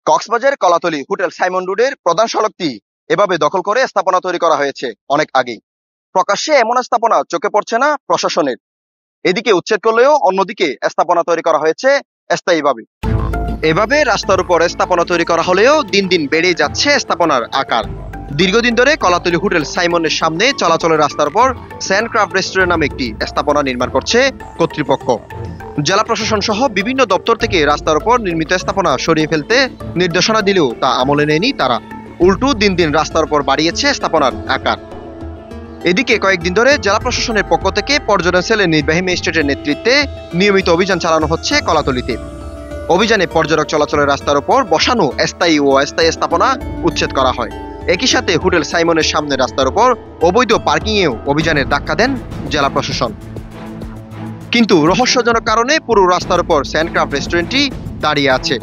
কক্সবাজারের Kolatoli hotel Simon রোডের প্রধান সড়কটি এভাবে দখল করে স্থাপনা তৈরি করা হয়েছে অনেক আগেই। প্রকাশ্যে এমন স্থাপনা চোখে পড়ছে না প্রশাসনের। এদিকে উচ্ছেদ করলেও অন্যদিকে স্থাপনা তৈরি করা হয়েছে স্থায়ীভাবে। এভাবে রাস্তার উপর স্থাপনা তৈরি করা হলেও দিন দিন বেড়ে যাচ্ছে স্থাপনার আকার। দীর্ঘদিন ধরে কলাতলী হোটেল সাইমনের সামনে চলাচলের রাস্তার উপর স্যান্ডক্রাফট রেস্টুরেন্ট নামে একটি স্থাপনা নির্মাণ করছে কর্তৃপক্ষ। জেলা প্রশাসন সহ বিভিন্ন দপ্তর থেকে রাস্তার উপর নির্মিত স্থাপনা সরিয়ে ফেলতে নির্দেশনা দিলেও তা আমলে নেয়নি তারা। উল্টো দিন দিন রাস্তার উপর বাড়িয়েছে স্থাপনার আকার। এদিকে কয়েকদিন ধরে জেলা প্রশাসনের পক্ষ থেকে পর্যটন সেলের নির্বাহী ম্যাজিস্ট্রেটের নেতৃত্বে নিয়মিত অভিযান চালানো হচ্ছে কলাতলীতে। অভিযানে পর্যটক চলাচলের রাস্তার উপর বসানো স্থায়ী ও অস্থায়ী স্থাপনা উচ্ছেদ করা হয়। একই সাথে হোটেল সাইমনের সামনে রাস্তার উপর অবৈধ পার্কিংয়েও অভিযানের ধাক্কা দেন জেলা প্রশাসন। কিন্তু রহস্যজনক কারণে পুরো রাস্তার উপর স্যান্ডক্রাফট রেস্টুরেন্টটি দাঁড়িয়ে আছে।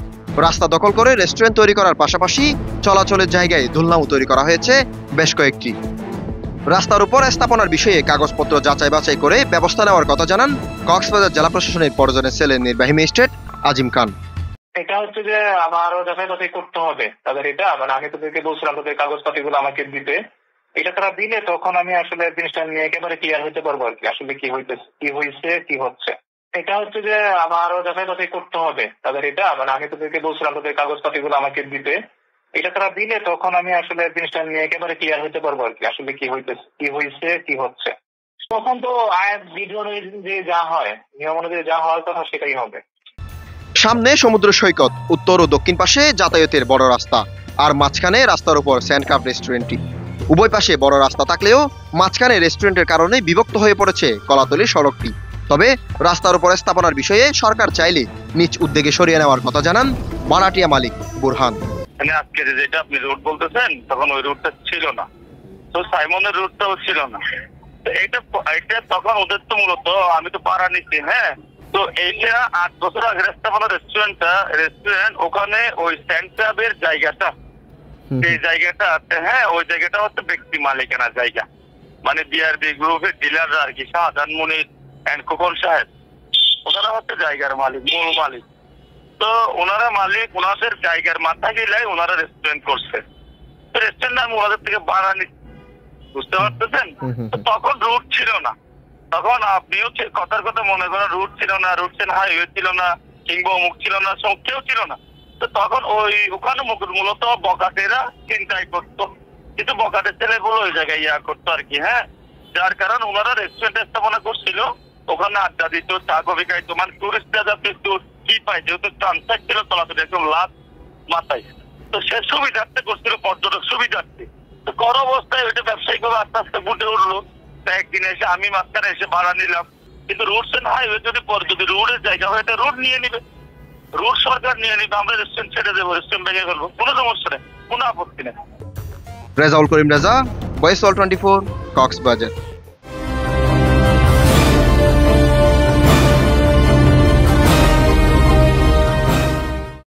রাস্তা দখল করে রেস্টুরেন্ট তৈরি করার পাশাপাশি চলাচলের জায়গায় দোলনাও তৈরি করা হয়েছে বেশ কয়েকটি। রাস্তার উপর স্থাপনার বিষয়ে কাগজপত্র যাচাই বাছাই করে ব্যবস্থা নেওয়ার কথা জানান কক্সবাজার জেলা প্রশাসনের পর্যটন সেলের নির্বাহী ম্যাজিস্ট্রেট আজিম খান। এটা হচ্ছে যে আমারও যাচাই বাছাই করতে হবে তাদের। এটা আমি তোদেরকে বলছিলাম তাদের কাগজপাতিগুলো আমাকে দিতে। এটা তারা দিলে তখন আমি আসলে জিনিসটা নিয়ে একেবারে ক্লিয়ার হতে পারবো আর কি, আসলে কি হয়েছে কি হচ্ছে। এটা হচ্ছে যে আমারও যাচাই বাছাই করতে হবে তাদের। এটা আমি তোদেরকে বলছিলাম তাদের কাগজপাতিগুলো আমাকে দিতে। এটা তারা দিলে তখন আমি আসলে জিনিসটা নিয়ে একেবারে ক্লিয়ার হতে পারবো আর কি, আসলে কি হয়েছে কি হচ্ছে। তখন তো ভিডিও অনুযায়ী যা হয়, নিয়ম অনুযায়ী যা হওয়ার কথা সেটাই হবে। সামনে সমুদ্র সৈকত, উত্তর ও দক্ষিণ পাশে যাতায়াতের বড় রাস্তা, আর মাঝখানে রাস্তার উপর স্যান্ডক্রাফট রেস্টুরেন্টটি। উভয় পাশে বড় রাস্তা থাকলেও মাঝখানে রেস্টুরেন্টের কারণে বিভক্ত হয়ে পড়েছে কলাতলী সড়কটি। তবে রাস্তার উপর স্থাপনার বিষয়ে সরকার চাইলে নিজ উদ্যোগে সরিয়ে নেওয়ার কথা জানান ভাড়াটিয়া মালিক বুরহান। আজকে যেটা আপনি রুট বলতেছেন তখন ওই রুটটা ছিল না, তো সাইমনের রুটটাও ছিল না। তো এটা তখন ওদের তো মূলত আমি তো পাড়া নিচ্ছি, হ্যাঁ। তো এইটা 8 বছর আগে স্থাপনা রেস্টুরেন্ট ওখানে ওই সেন্টারের জায়গাটা, এই জায়গাটা আছে, হ্যাঁ, ওই জায়গাটা হচ্ছে ব্যক্তি মালিকানা জায়গা, মানে বিআরবি গ্রুপের ডিলাররা আর কি, শাহজাহান মুনির এন্ড খোকন সাহেব, ওনারা হচ্ছে জায়গার মালিক, মূল মালিক। তো ওনারা মালিক, ওনাদের জায়গার মাথা গিলাই ওনারা রেস্টুরেন্ট করছে। তো রেস্টুরেন্ট আমি ওনাদের থেকে ভাড়া নিচ্ছি, বুঝতে পারতেছেন। তো তখন রুট ছিল না, তখন আপনিও কথার কথা মনে করেন রুট ছিল না, হাইওয়ে ছিল না, কিংবা অমুক ছিল না, কেউ ছিল না। তো তখন ওখানে মূলত বকাটেরা চিন্তাই করতো, কিন্তু বকাটের ছেলেগুলো ওই জায়গায় করতো আর কি, হ্যাঁ। যার কারণ ওনারা রেস্টুরেন্ট স্থাপনা করছিল, ওখানে আড্ডা দিত, চা কফি খাইতো, মানে টুরিস্টরা যাতে একটু কি পায়, যেহেতু ট্রান্সফার ছিল চলাচল একদম লাভ মাথায়। তো সে সুবিধার্থে করছিল, পর্যটক সুবিধার্থে। তো কর অবস্থায় ওইটা ব্যবসায়িকভাবে আস্তে আস্তে ফুটে উঠলো। একদিন এসে আমি মাঝখানে এসে ভাড়া নিলাম, কিন্তু রোড সেন হাইওয়ে যদি রোডের জায়গা হয় এটা রোড নিয়ে নিবে, রোড সরকার নিয়ে নিবে, আমরা রেস্টুরেন্ট ছেড়ে দেবো, রেস্টুরেন্ট ভেঙে ফেলবো, কোনো সমস্যা নেই, কোনো আপত্তি নেই। রেজাউল করিম রাজা, ভয়েস অল 24, কক্সবাজার।